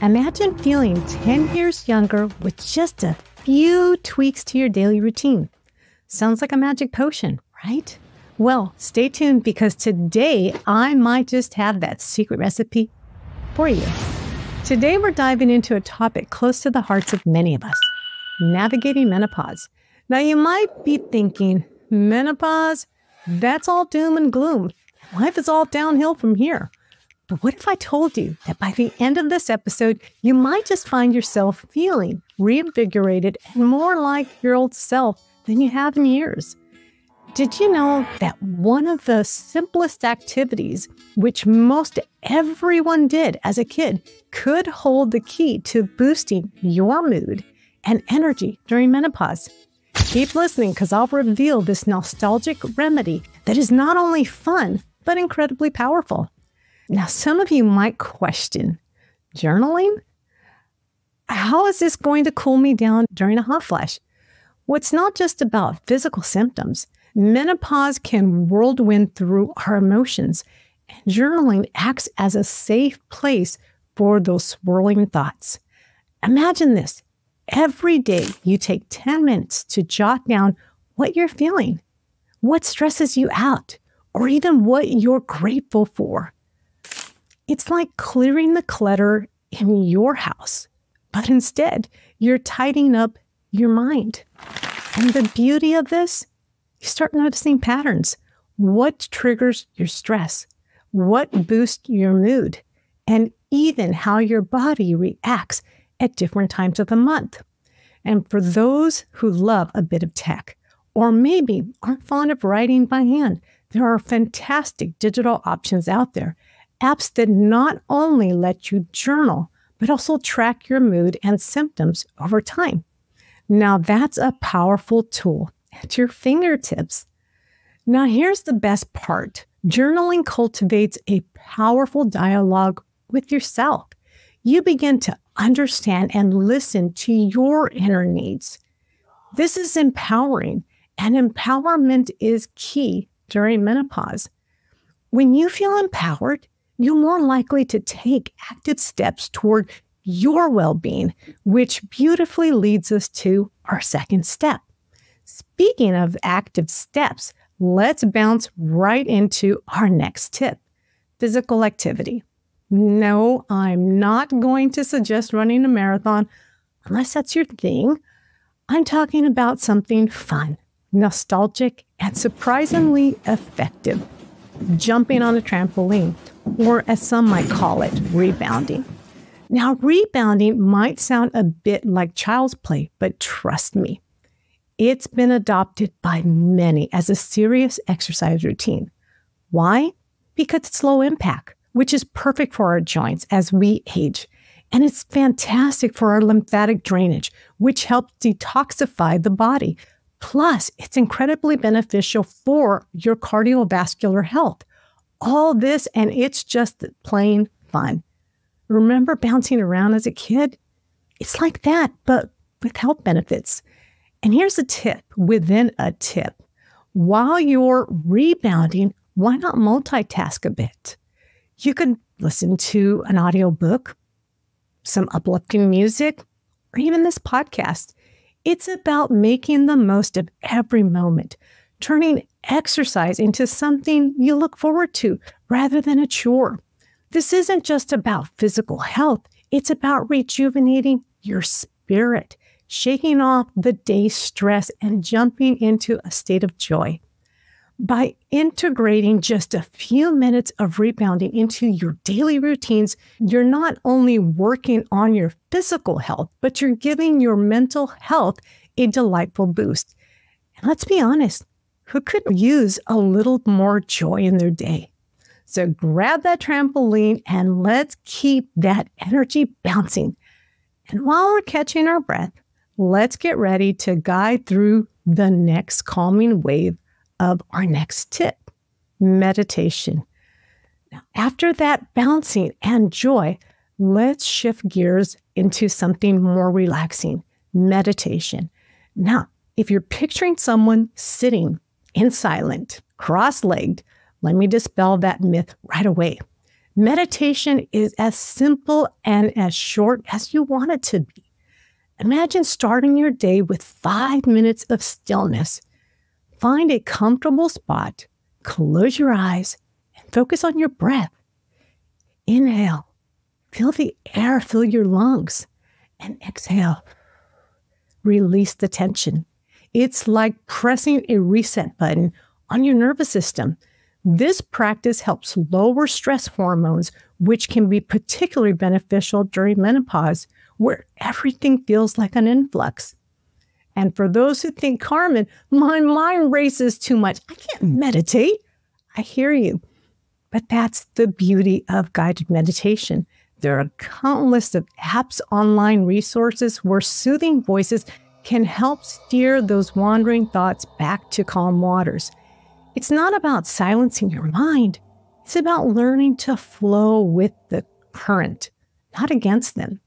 Imagine feeling 10 years younger with just a few tweaks to your daily routine. Sounds like a magic potion, right? Well, stay tuned because today I might just have that secret recipe for you. Today we're diving into a topic close to the hearts of many of us, navigating menopause. Now you might be thinking, menopause? That's all doom and gloom. Life is all downhill from here. But what if I told you that by the end of this episode, you might just find yourself feeling reinvigorated and more like your old self than you have in years? Did you know that one of the simplest activities, which most everyone did as a kid, could hold the key to boosting your mood and energy during menopause? Keep listening because I'll reveal this nostalgic remedy that is not only fun, but incredibly powerful. Now, some of you might question, journaling? How is this going to cool me down during a hot flash? Well, it's not just about physical symptoms. Menopause can whirlwind through our emotions, and journaling acts as a safe place for those swirling thoughts. Imagine this. Every day you take 10 minutes to jot down what you're feeling, what stresses you out, or even what you're grateful for. It's like clearing the clutter in your house, but instead you're tidying up your mind. And the beauty of this, you start noticing patterns. What triggers your stress? What boosts your mood? And even how your body reacts at different times of the month. And for those who love a bit of tech, or maybe aren't fond of writing by hand, there are fantastic digital options out there. Apps that not only let you journal, but also track your mood and symptoms over time. Now that's a powerful tool at your fingertips. Now here's the best part. Journaling cultivates a powerful dialogue with yourself. You begin to understand and listen to your inner needs. This is empowering, and empowerment is key during menopause. When you feel empowered, you're more likely to take active steps toward your well-being, which beautifully leads us to our second step. Speaking of active steps, let's bounce right into our next tip, physical activity. No, I'm not going to suggest running a marathon unless that's your thing. I'm talking about something fun, nostalgic, and surprisingly effective. Jumping on a trampoline, or as some might call it, rebounding. Now, rebounding might sound a bit like child's play, but trust me, it's been adopted by many as a serious exercise routine. Why? Because it's low impact, which is perfect for our joints as we age. And it's fantastic for our lymphatic drainage, which helps detoxify the body. Plus, it's incredibly beneficial for your cardiovascular health. All this, and it's just plain fun. Remember bouncing around as a kid? It's like that, but with health benefits. And here's a tip within a tip. While you're rebounding, why not multitask a bit? You could listen to an audiobook, some uplifting music, or even this podcast. It's about making the most of every moment, turning exercise into something you look forward to rather than a chore. This isn't just about physical health. It's about rejuvenating your spirit, shaking off the day's stress, and jumping into a state of joy. By integrating just a few minutes of rebounding into your daily routines, you're not only working on your physical health, but you're giving your mental health a delightful boost. And let's be honest, who could use a little more joy in their day? So grab that trampoline and let's keep that energy bouncing. And while we're catching our breath, let's get ready to guide through the next calming wave of our next tip, meditation. Now, after that bouncing and joy, let's shift gears into something more relaxing, meditation. Now, if you're picturing someone sitting in silent, cross-legged, let me dispel that myth right away. Meditation is as simple and as short as you want it to be. Imagine starting your day with 5 minutes of stillness. Find a comfortable spot, close your eyes, and focus on your breath. Inhale, feel the air fill your lungs, and exhale. Release the tension. It's like pressing a reset button on your nervous system. This practice helps lower stress hormones, which can be particularly beneficial during menopause, where everything feels like an influx. And for those who think, Carmen, my mind races too much, I can't meditate. I hear you. But that's the beauty of guided meditation. There are countless of apps, online resources where soothing voices can help steer those wandering thoughts back to calm waters. It's not about silencing your mind. It's about learning to flow with the current, not against them.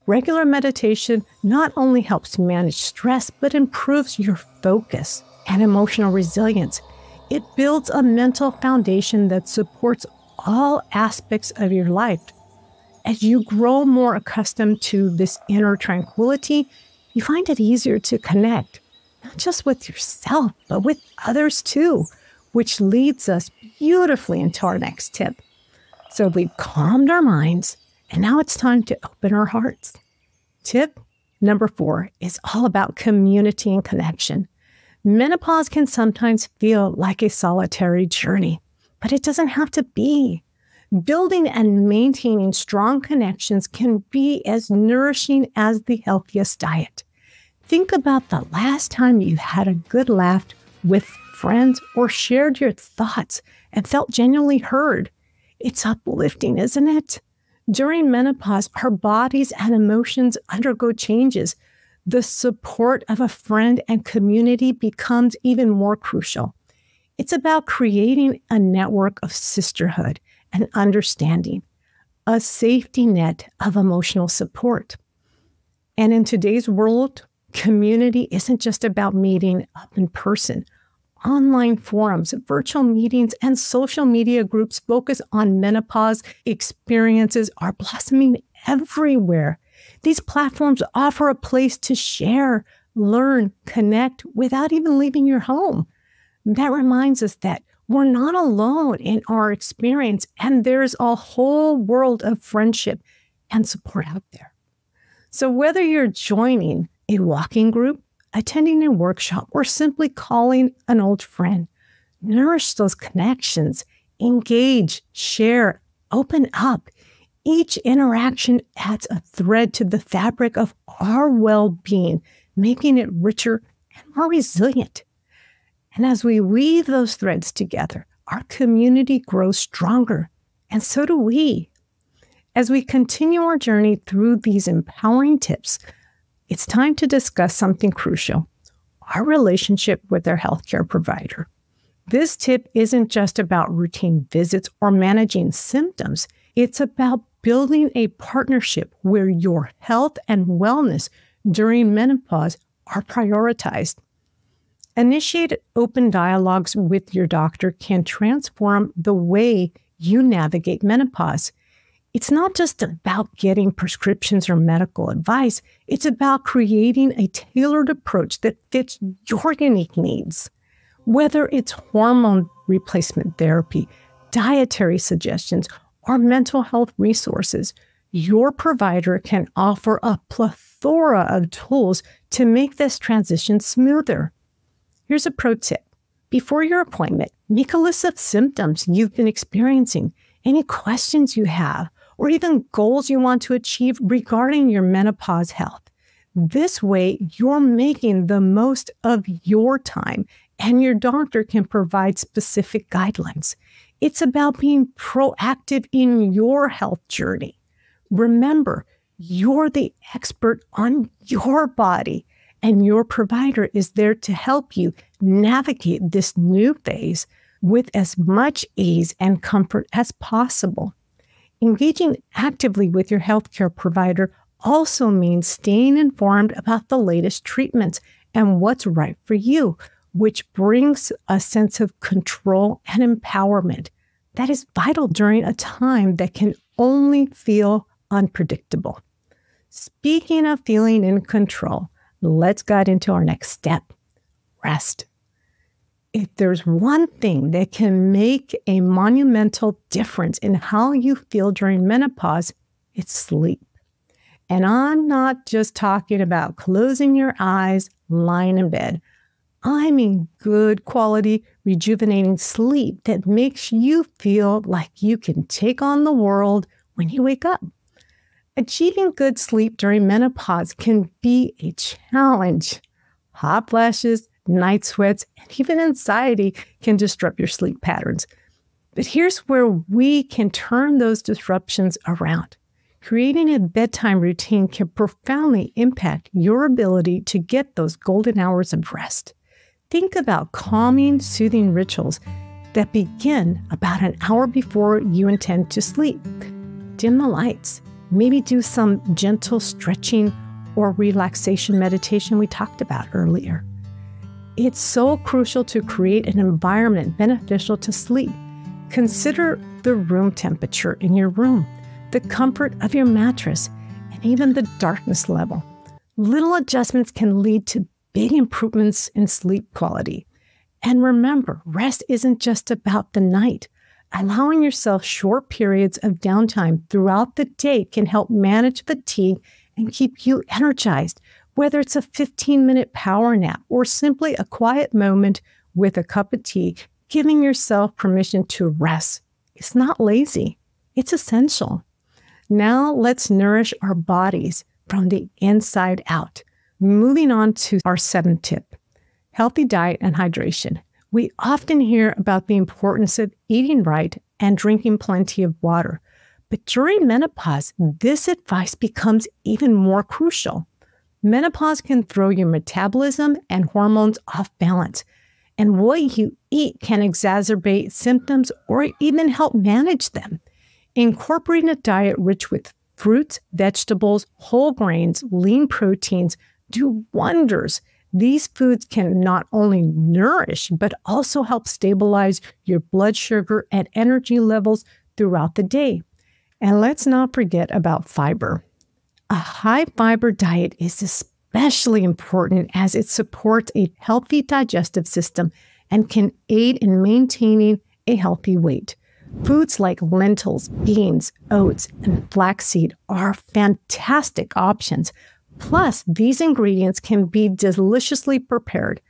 Regular meditation not only helps manage stress, but improves your focus and emotional resilience. It builds a mental foundation that supports all aspects of your life. As you grow more accustomed to this inner tranquility, you find it easier to connect, not just with yourself, but with others too, which leads us beautifully into our next tip. So we've calmed our minds, and now it's time to open our hearts. Tip number 4 is all about community and connection. Menopause can sometimes feel like a solitary journey, but it doesn't have to be. Building and maintaining strong connections can be as nourishing as the healthiest diet. Think about the last time you had a good laugh with friends or shared your thoughts and felt genuinely heard. It's uplifting, isn't it? During menopause, our bodies and emotions undergo changes. The support of a friend and community becomes even more crucial. It's about creating a network of sisterhood and understanding, a safety net of emotional support. And in today's world, community isn't just about meeting up in person. Online forums, virtual meetings, and social media groups focus on menopause experiences are blossoming everywhere. These platforms offer a place to share, learn, connect without even leaving your home. That reminds us that we're not alone in our experience, and there's a whole world of friendship and support out there. So whether you're joining a walking group, attending a workshop, or simply calling an old friend, nourish those connections, engage, share, open up. Each interaction adds a thread to the fabric of our well-being, making it richer and more resilient. And as we weave those threads together, our community grows stronger, and so do we. As we continue our journey through these empowering tips, it's time to discuss something crucial: our relationship with our healthcare provider. This tip isn't just about routine visits or managing symptoms. It's about building a partnership where your health and wellness during menopause are prioritized. Initiate open dialogues with your doctor can transform the way you navigate menopause. It's not just about getting prescriptions or medical advice. It's about creating a tailored approach that fits your unique needs. Whether it's hormone replacement therapy, dietary suggestions, or mental health resources, your provider can offer a plethora of tools to make this transition smoother. Here's a pro tip. Before your appointment, make a list of symptoms you've been experiencing, any questions you have, or even goals you want to achieve regarding your menopause health. This way, you're making the most of your time, and your doctor can provide specific guidelines. It's about being proactive in your health journey. Remember, you're the expert on your body, and your provider is there to help you navigate this new phase with as much ease and comfort as possible. Engaging actively with your healthcare provider also means staying informed about the latest treatments and what's right for you, which brings a sense of control and empowerment. that is vital during a time that can only feel unpredictable. Speaking of feeling in control, let's get into our next step, rest. If there's one thing that can make a monumental difference in how you feel during menopause, it's sleep. And I'm not just talking about closing your eyes, lying in bed. I mean good quality, rejuvenating sleep that makes you feel like you can take on the world when you wake up. Achieving good sleep during menopause can be a challenge. Hot flashes, night sweats, and even anxiety can disrupt your sleep patterns. But here's where we can turn those disruptions around. Creating a bedtime routine can profoundly impact your ability to get those golden hours of rest. Think about calming, soothing rituals that begin about an hour before you intend to sleep. Dim the lights. Maybe do some gentle stretching or relaxation meditation we talked about earlier. It's so crucial to create an environment beneficial to sleep. Consider the room temperature in your room, the comfort of your mattress, and even the darkness level. Little adjustments can lead to big improvements in sleep quality. And remember, rest isn't just about the night. Allowing yourself short periods of downtime throughout the day can help manage fatigue and keep you energized, whether it's a 15-minute power nap or simply a quiet moment with a cup of tea. Giving yourself permission to rest. It's not lazy. It's essential. Now let's nourish our bodies from the inside out. Moving on to our 7th tip, healthy diet and hydration. We often hear about the importance of eating right and drinking plenty of water. But during menopause, this advice becomes even more crucial. Menopause can throw your metabolism and hormones off balance, and what you eat can exacerbate symptoms or even help manage them. Incorporating a diet rich with fruits, vegetables, whole grains, lean proteins do wonders. These foods can not only nourish, but also help stabilize your blood sugar and energy levels throughout the day. And let's not forget about fiber. A high-fiber diet is especially important as it supports a healthy digestive system and can aid in maintaining a healthy weight. Foods like lentils, beans, oats, and flaxseed are fantastic options. Plus, these ingredients can be deliciously prepared.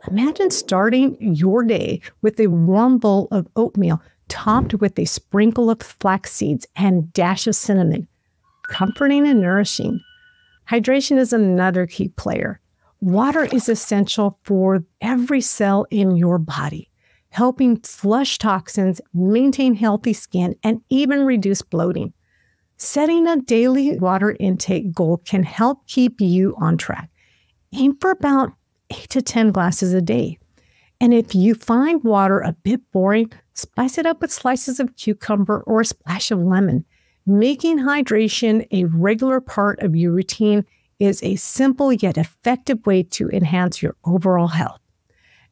Imagine starting your day with a warm bowl of oatmeal topped with a sprinkle of flax seeds and dash of cinnamon. Comforting and nourishing. Hydration is another key player. Water is essential for every cell in your body, helping flush toxins, maintain healthy skin, and even reduce bloating. Setting a daily water intake goal can help keep you on track. Aim for about 8 to 10 glasses a day. And if you find water a bit boring, spice it up with slices of cucumber or a splash of lemon. Making hydration a regular part of your routine is a simple yet effective way to enhance your overall health.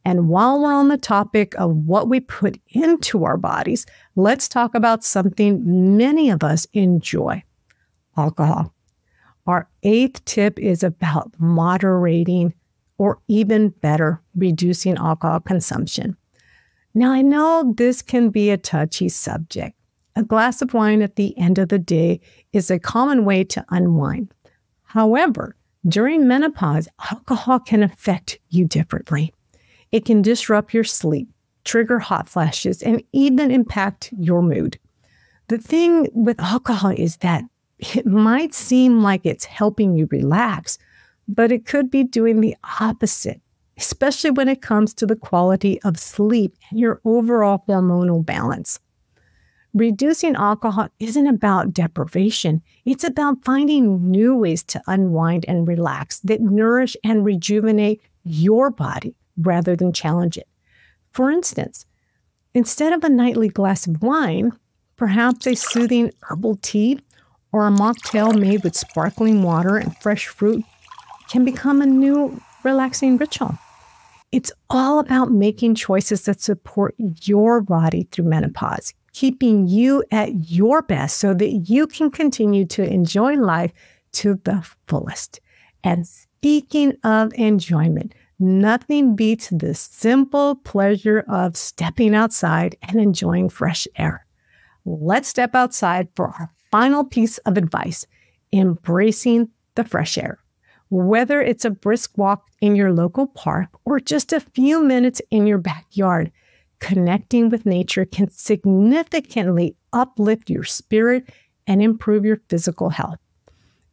And while we're on the topic of what we put into our bodies, let's talk about something many of us enjoy, alcohol. Our 8th tip is about moderating, or even better, reducing alcohol consumption. Now, I know this can be a touchy subject. A glass of wine at the end of the day is a common way to unwind. However, during menopause, alcohol can affect you differently. It can disrupt your sleep, trigger hot flashes, and even impact your mood. The thing with alcohol is that it might seem like it's helping you relax, but it could be doing the opposite, especially when it comes to the quality of sleep and your overall hormonal balance. Reducing alcohol isn't about deprivation. It's about finding new ways to unwind and relax that nourish and rejuvenate your body rather than challenge it. For instance, instead of a nightly glass of wine, perhaps a soothing herbal tea or a mocktail made with sparkling water and fresh fruit can become a new relaxing ritual. It's all about making choices that support your body through menopause, keeping you at your best so that you can continue to enjoy life to the fullest. And speaking of enjoyment, nothing beats the simple pleasure of stepping outside and enjoying fresh air. Let's step outside for our final piece of advice, embracing the fresh air. Whether it's a brisk walk in your local park or just a few minutes in your backyard, connecting with nature can significantly uplift your spirit and improve your physical health.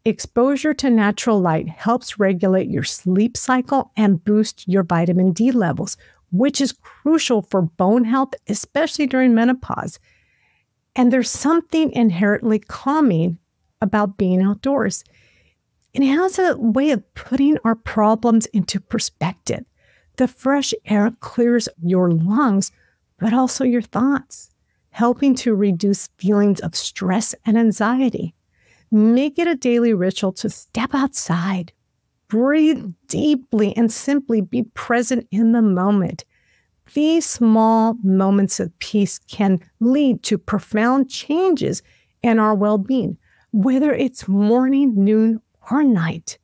Exposure to natural light helps regulate your sleep cycle and boost your vitamin D levels, which is crucial for bone health, especially during menopause. And there's something inherently calming about being outdoors. And it has a way of putting our problems into perspective. The fresh air clears your lungs, but also your thoughts, helping to reduce feelings of stress and anxiety. Make it a daily ritual to step outside, breathe deeply, and simply be present in the moment. These small moments of peace can lead to profound changes in our well-being, whether it's morning, noon, or night.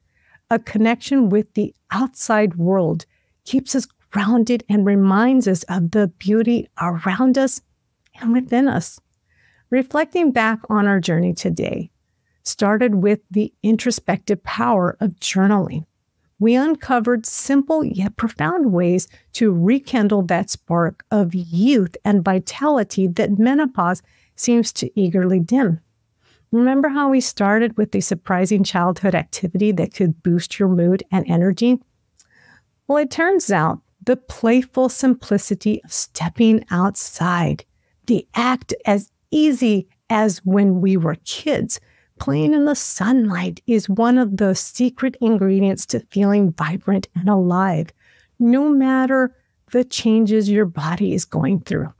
A connection with the outside world keeps us grounded and reminds us of the beauty around us and within us. Reflecting back on our journey today started with the introspective power of journaling. We uncovered simple yet profound ways to rekindle that spark of youth and vitality that menopause seems to eagerly dim. Remember how we started with a surprising childhood activity that could boost your mood and energy? Well, it turns out the playful simplicity of stepping outside, the act as easy as when we were kids, playing in the sunlight, is one of the secret ingredients to feeling vibrant and alive, no matter the changes your body is going through.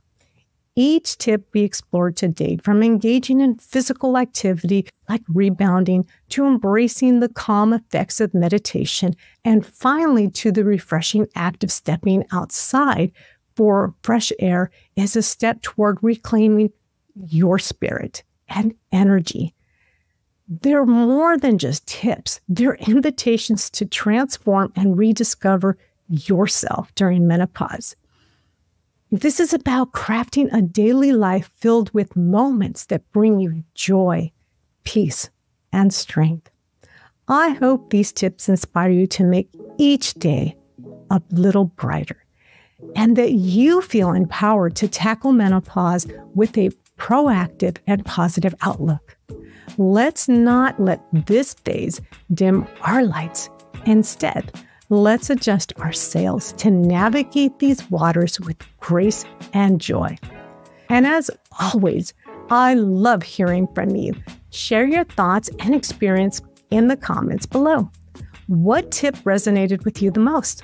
Each tip we explored today, from engaging in physical activity like rebounding to embracing the calm effects of meditation, and finally to the refreshing act of stepping outside for fresh air, is a step toward reclaiming your spirit and energy. They're more than just tips. They're invitations to transform and rediscover yourself during menopause. This is about crafting a daily life filled with moments that bring you joy, peace, and strength. I hope these tips inspire you to make each day a little brighter, and that you feel empowered to tackle menopause with a proactive and positive outlook. Let's not let this phase dim our lights. Instead, let's adjust our sails to navigate these waters with grace and joy. And as always, I love hearing from you. Share your thoughts and experience in the comments below. What tip resonated with you the most?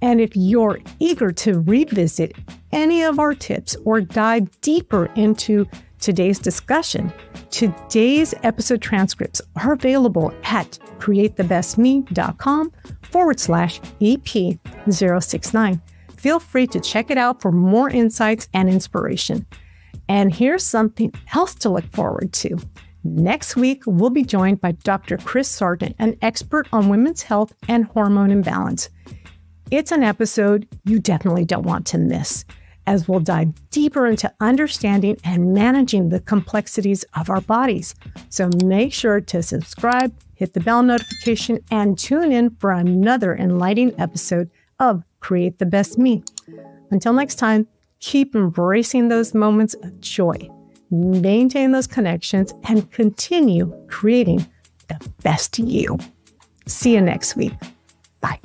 And if you're eager to revisit any of our tips or dive deeper into today's discussion, today's episode transcripts are available at createthebestme.com/EP069. Feel free to check it out for more insights and inspiration. And here's something else to look forward to. Next week, we'll be joined by Dr. Chris Sargent, an expert on women's health and hormone imbalance. It's an episode you definitely don't want to miss, as we'll dive deeper into understanding and managing the complexities of our bodies. So make sure to subscribe, hit the bell notification, and tune in for another enlightening episode of Create the Best Me. Until next time, keep embracing those moments of joy, maintain those connections, and continue creating the best you. See you next week. Bye.